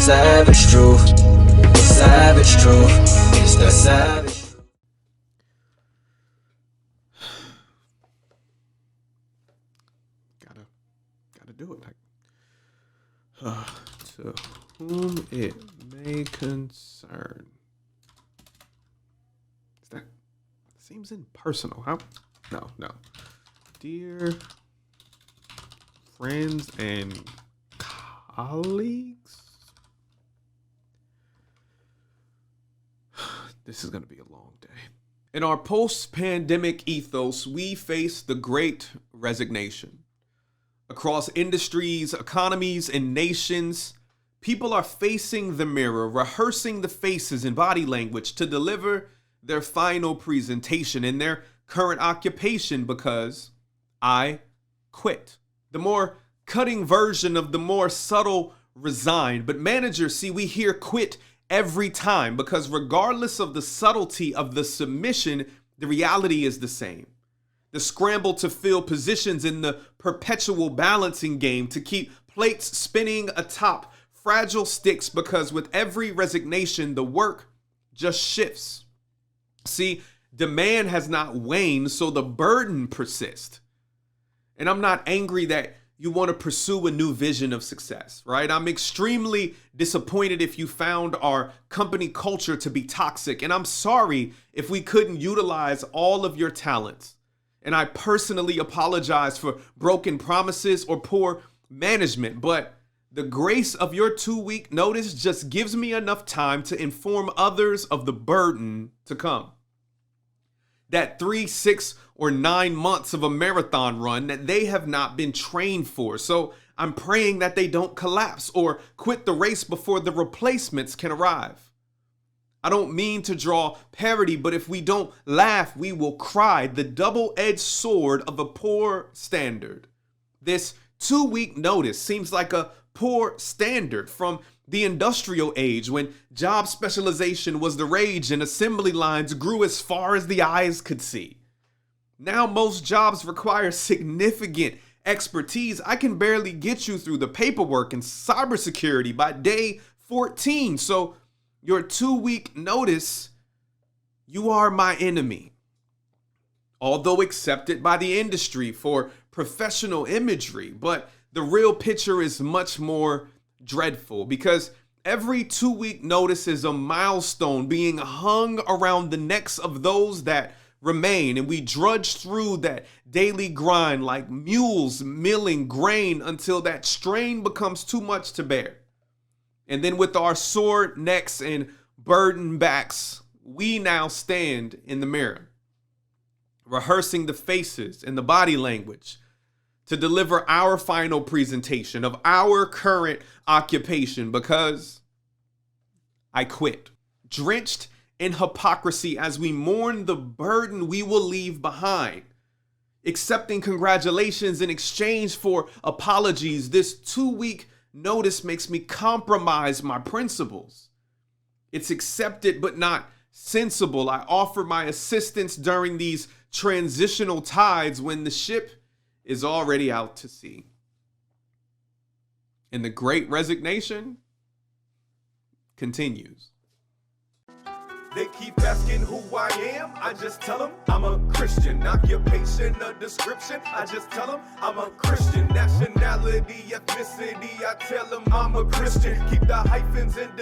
Savage truth. It's savage truth. It's the savage truth. Gotta do it. To whom it may concern. That seems impersonal. How? No. Dear friends and colleagues. This is going to be a long day. In our post-pandemic ethos, we face the great resignation. Across industries, economies, and nations, people are facing the mirror, rehearsing the faces and body language to deliver their final presentation in their current occupation because I quit. The more cutting version of the more subtle resigned. But managers, see, we hear quit every time because regardless of the subtlety of the submission, the reality is the same. The scramble to fill positions in the perpetual balancing game to keep plates spinning atop fragile sticks because with every resignation, the work just shifts. See, demand has not waned, so the burden persists. And I'm not angry that you want to pursue a new vision of success, right? I'm extremely disappointed if you found our company culture to be toxic. And I'm sorry if we couldn't utilize all of your talents. And I personally apologize for broken promises or poor management, but the grace of your 2-week notice just gives me enough time to inform others of the burden to come. That 3, 6, or 9 months of a marathon run that they have not been trained for. So I'm praying that they don't collapse or quit the race before the replacements can arrive. I don't mean to draw parody, but if we don't laugh, we will cry. The double-edged sword of a poor standard. This 2-week notice seems like a poor standard from the industrial age when job specialization was the rage and assembly lines grew as far as the eyes could see. Now most jobs require significant expertise. I can barely get you through the paperwork and cybersecurity by day 14. So your 2-week notice, you are my enemy. Although accepted by the industry for professional imagery, but the real picture is much more dreadful because every 2-week notice is a milestone being hung around the necks of those that remain. And we drudge through that daily grind like mules milling grain until that strain becomes too much to bear. And then with our sore necks and burdened backs, we now stand in the mirror, rehearsing the faces and the body language to deliver our final presentation of our current occupation because I quit. Drenched in hypocrisy as we mourn the burden we will leave behind. Accepting congratulations in exchange for apologies, this 2-week notice makes me compromise my principles. It's accepted but not sensible. I offer my assistance during these transitional tides when the ship is already out to sea. And the great resignation continues. They keep asking who I am, I just tell them I'm a Christian. Occupation, a description, I just tell them I'm a Christian. Nationality, ethnicity, I tell them I'm a Christian. Keep the hyphens in